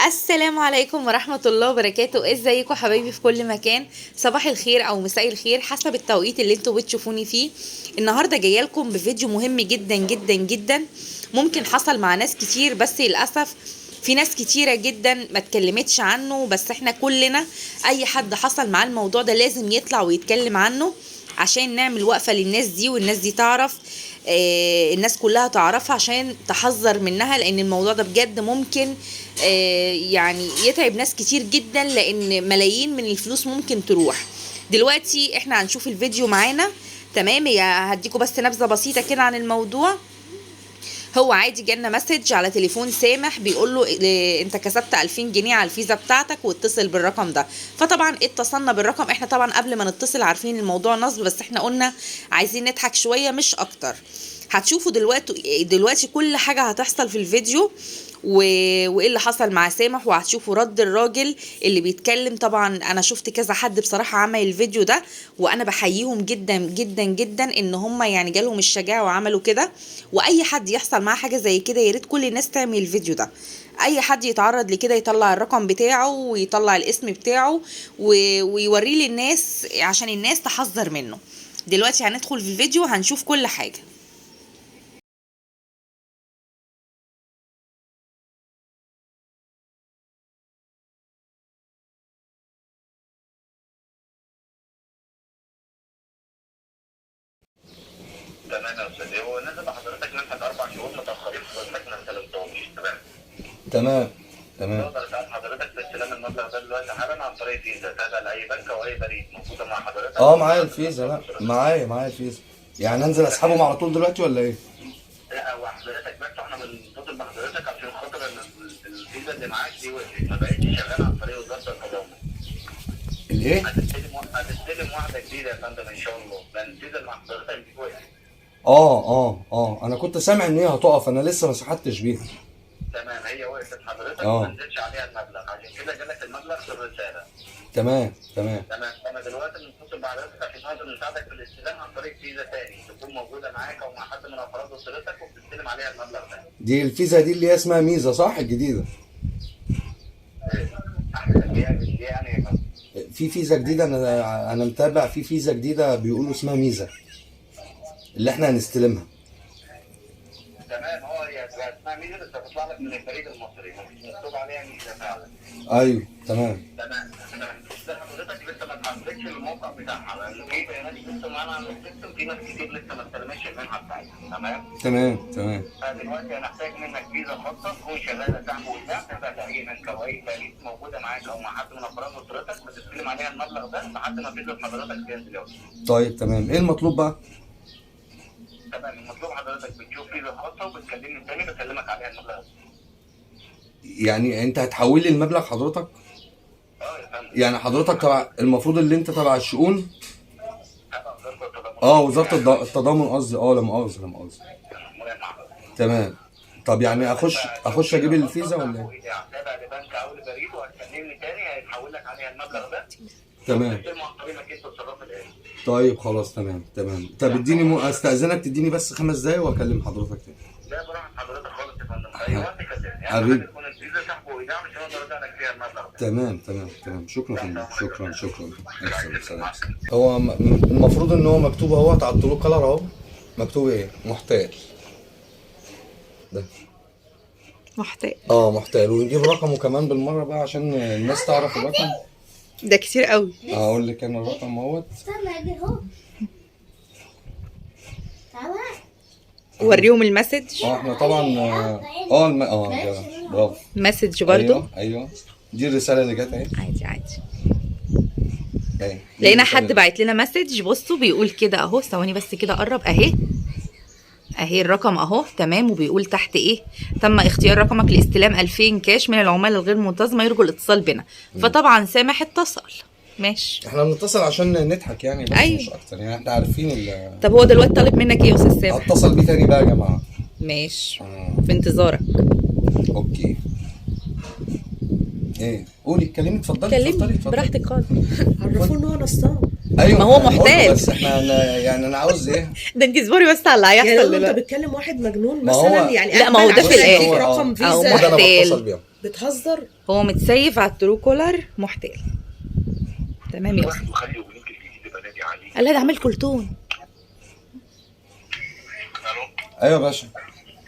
السلام عليكم ورحمة الله وبركاته. ازيكم حبايبي في كل مكان؟ صباح الخير او مساء الخير حسب التوقيت اللي انتوا بتشوفوني فيه. النهاردة جايه لكم بفيديو مهم جدا جدا جدا. ممكن حصل مع ناس كتير، بس للأسف في ناس كتيرة جدا ما اتكلمتش عنه، بس احنا كلنا اي حد حصل معاه الموضوع ده لازم يطلع ويتكلم عنه عشان نعمل وقفة للناس دي، والناس دي تعرف، الناس كلها تعرفها عشان تحذر منها، لان الموضوع ده بجد ممكن يعني يتعب ناس كتير جدا، لان ملايين من الفلوس ممكن تروح. دلوقتي احنا هنشوف الفيديو معانا. تمام، هديكوا بس نبذة بسيطة كده عن الموضوع. هو عادي جالنا مسج على تليفون سامح بيقول له انت كسبت 2000 جنيه على الفيزا بتاعتك واتصل بالرقم ده. فطبعا اتصلنا بالرقم. احنا طبعا قبل ما نتصل عارفين الموضوع نصب، بس احنا قلنا عايزين نضحك شوية مش اكتر. هتشوفوا دلوقتي كل حاجة هتحصل في الفيديو وايه اللي حصل مع سامح، وهتشوفوا رد الراجل اللي بيتكلم. طبعا انا شفت كذا حد بصراحة عمل الفيديو ده، وانا بحييهم جدا جدا جدا ان هم يعني جالهم الشجاعة وعملوا كده. واي حد يحصل معاه حاجة زي كده يا ريت كل الناس تعمل الفيديو ده. اي حد يتعرض لكده يطلع الرقم بتاعه ويطلع الاسم بتاعه ويوريه للناس عشان الناس تحذر منه. دلوقتي هندخل في الفيديو هنشوف كل حاجة. تمام يا استاذ، هو نزل لحضرتك منحة 4 شهور متأخرين في خدمتك ما استلمتهمش. تمام. تقدر تساعد حضرتك في استلام المبلغ ده دلوقتي حالا عن طريق فيزا تابع لأي بنك أو أي بريد موجودة مع حضرتك. معايا الفيزا. لا معايا الفيزا. يعني انزل اسحبهم على طول دلوقتي ولا ايه؟ لا، هو حضرتك بس احنا بنتصل بحضرتك عشان خاطر ان الفيزا اللي معاك دي وقفت ما بقتش شغالة عن طريق وزارة التضامن. الايه؟ هتستلم واحدة جديدة يا فندم إن شاء الله، لأن الفيزا اللي مع حضرتك دي وقفت. انا كنت سامع ان هي هتقف، انا لسه ما سحبتش بيها. تمام، هي وقفت حضرتك وما نزلش عليها المبلغ، عشان كده جالك المبلغ في الرسالة. تمام. انا دلوقتي بنتصل بحضرتك عشان نقدر نساعدك في الاستلام عن طريق فيزا تاني تكون موجوده معاك او مع حد من افراد اسرتك وبتستلم عليها المبلغ ده. دي الفيزا دي اللي هي اسمها ميزه صح؟ الجديده. اللي يعني في فيزا جديده، انا متابع في فيزا جديده بيقولوا اسمها ميزه اللي احنا هنستلمها. تمام، هي اسمها ميزه بس هتطلع لك من البريد المصري، مش مكتوب عليها ميزه فعلا. ايوه تمام. ده حضرتك لسه ما اتحددتش الموقع بتاعها، لان في بيانات لسه معانا على السيستم، في ناس كتير لسه ما استلمتش المنحه بتاعتها. تمام. فدلوقتي هنحتاج منك فيزا خاصه تكون شغاله سحب وإيداع تبقى لاي بنك او اي بريد موجوده معاك او مع حد من افراد اسرتك بتستلم عليها المبلغ ده لحد ما فيزا حضرتك تنزل يوم. طيب تمام، ايه المطلوب بقى؟ تمام، المطلوب حضرتك بتشوف فيزا خاصه وبتكلمني تاني بكلمك عليها المبلغ ده. يعني انت هتحول لي المبلغ حضرتك؟ يا فندم. يعني حضرتك تبع المفروض اللي انت تبع الشؤون؟ تبع وزاره التضامن. وزارة التضامن قصدي. لا مؤاخذة. تمام. طب يعني اخش اجيب الفيزا ولا ايه؟ تابع لبنك او لبريد وهتكلمني تاني هيتحول لك عليها المبلغ ده. تمام. انت طيب خلاص تمام. طب اديني استاذنك تديني بس 5 دقايق واكلم حضرتك تاني. لا، براحة حضرتك خالص يا فندم، في اي وقت كلمني. حبيبي. تكون الفيزا سحب وايداع مش هنقدر ارجع لك فيها المبلغ ده. تمام. شكرا فندم. شكرا. سلام. هو المفروض ان هو مكتوب اهوت على الطرق كلر اهو. مكتوب ايه؟ محتال. ده محتال. ونجيب رقمه كمان بالمره بقى عشان الناس تعرف الرقم. ده كتير قوي. هقول لك انا الرقم اهوت. وريهم المسج. احنا طبعا برافو. مسج برضو. ايوه دي الرساله اللي جت اهي. عادي. لقينا حد بعت لنا مسج، بصوا بيقول كده اهو، ثواني بس كده قرب اهي الرقم اهو. تمام، وبيقول تحت ايه؟ تم اختيار رقمك لاستلام 2000 كاش من العملاء الغير منتظمه، يرجو الاتصال بنا. فطبعا سامح اتصل. ماشي، احنا بنتصل عشان نضحك يعني، بس أيوة. مش اكتر يعني، احنا عارفين طب هو دلوقتي طالب منك ايه يا استاذ سامح؟ هتصل بيه تاني بقى يا جماعه. ماشي. في انتظارك. اوكي. ايه قولي، اتكلمي، اتفضلي براحتك خالص. عرفوه ان هو نصاب. ايوه ما هو محتاج. بس انا عاوز ايه؟ ده انت اصبري بس على اللي هيحصل يعني لو انت دلوقتي. بتكلم واحد مجنون ما هو مثلا، يعني لا، ما هو ده في عشان الآخر. يديك رقم أو فيزا. ده انا محتال. بتصل بيهم. بتهزر. هو متسيف على الترو كولر محتال. تمام يا استاذ. وخلي ولينك الجديد يبقى نادي عليه. قال لي ده عامل كلتون. الو. ايوه يا باشا.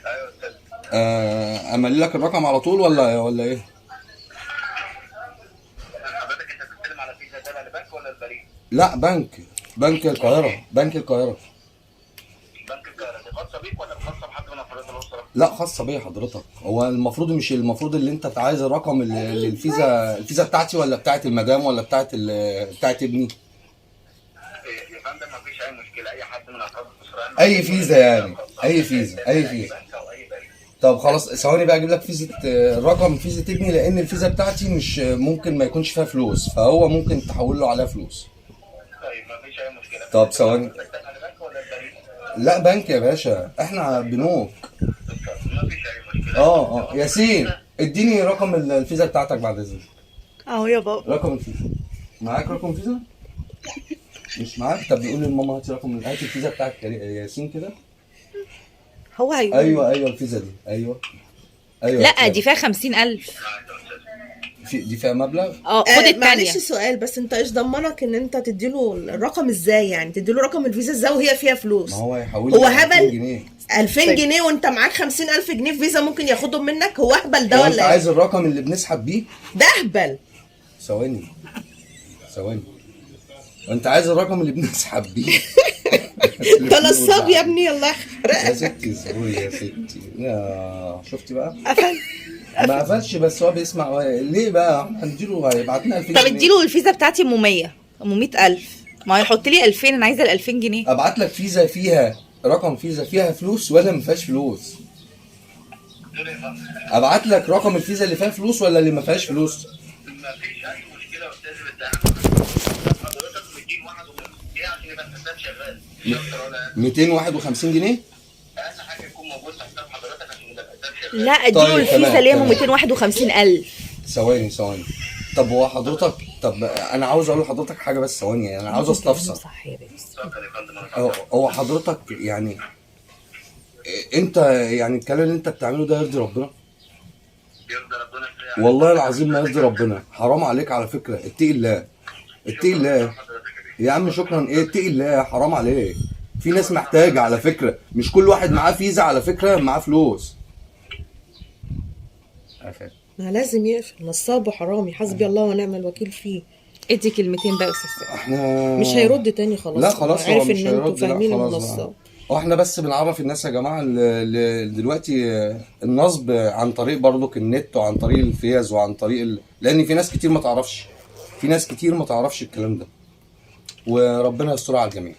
ايوه يا استاذ. املي لك الرقم على طول ولا ايه؟ حضرتك انت بتتكلم على فيزا تابع لبنك ولا البريد؟ لا بنك القاهره. بنك القاهره دي خاصه بيك ولا خاصه بحد من افراد الاسره؟ لا خاصه بيا حضرتك. هو مش المفروض اللي انت عايز الرقم الفيزا بتاعتي ولا بتاعت المدام ولا بتاعت ابني؟ يا فندم مفيش اي مشكله، اي حد من افراد الاسره اي فيزا يعني اي فيزا. بنك او اي بريد. طب خلاص ثواني بقى اجيب لك رقم فيزا ابني، لان الفيزا بتاعتي مش ممكن ما يكونش فيها فلوس، فهو ممكن تحول له عليها فلوس. طيب مفيش اي مشكله. طب ثواني. حضرتك تابع لبنك ولا البريد؟ لا بنك يا باشا، احنا بنوك. مفيش اي مشكله. ياسين اديني رقم الفيزا بتاعتك بعد اذنك. اهو يا بابا. رقم الفيزا معاك؟ رقم الفيزا مش معاك؟ طب بيقول لماما هاتي هاتي الفيزا بتاعك يا ياسين كده. هو هيقول. ايوه الفيزا دي. ايوه لا دي فيها 50,000. دي فيها مبلغ. خد التانية. معلش سؤال بس، انت ايش ضمنك ان انت تديله الرقم ازاي؟ يعني تديله رقم الفيزا ازاي وهي فيها فلوس؟ ما هو هيحول هو لي 2000 هبل. جنيه. 2000 جنيه وانت معاك 50,000 جنيه في فيزا ممكن ياخدهم منك؟ هو اهبل ده هو انت ولا عايز ايه؟ الرقم اللي بنسحب بيه؟ ده اهبل. ثواني انت عايز الرقم اللي بنسحب بيه؟ ده نصاب يا ابني، الله يا يحرقك. ستي سوري يا ستي. شفتي بقى؟ قفل. ما قفلش، بس هو بيسمع. ليه بقى؟ هنديله هيبعت لنا 2000 طب جنيه. اديله الفيزا بتاعتي ام 100,000. ما هيحط لي 2000، انا عايزه ال 2000 جنيه. ابعت لك فيزا فيها رقم فيزا فيها فلوس ولا ما فيهاش فلوس؟ ابعت لك رقم الفيزا اللي فيها فلوس ولا اللي ما فيهاش فلوس؟ مفيش اي مشكله يا استاذ. بس حضرتك 251 جنيه عشان يبقى الحساب شغال. مش اكتر ولا اقل. 251 جنيه؟ اهم حاجه يكون موجود في حساب حضرتك عشان يبقى الحساب شغال. لا اديله طيب، الفيزا تمام، اللي هي تمام. 251,000. ثواني. طب هو حضرتك، انا عاوز اقول لحضرتك حاجه بس ثواني، يعني انا عاوز استفسر. صح يا بنت. اتفضل يا فندم. أنا هو حضرتك يعني انت يعني الكلام اللي انت بتعمله ده يرضي ربنا؟ يرضى ربنا في إيه؟ والله العظيم ما يرضي ربنا. حرام عليك على فكره. اتقي الله. يا عم شكرا. ايه اتقي الله، حرام عليك. في ناس محتاجه على فكره، مش كل واحد معاه فيزا على فكره معاه فلوس. ما لازم يقفل، نصاب وحرامي، حسبي الله ونعم الوكيل فيه. ادي كلمتين بقى يا استاذ سامي. احنا مش هيرد تاني خلاص. لا خلاص هو عارف مش ان انتوا هيرد. لا فاهمين انه خلاص بقى. نصاب. احنا بس بنعرف الناس يا جماعه دلوقتي النصب عن طريق برضك النت وعن طريق الفيز وعن طريق لان في ناس كتير ما تعرفش. الكلام ده، وربنا يستر على الجميع.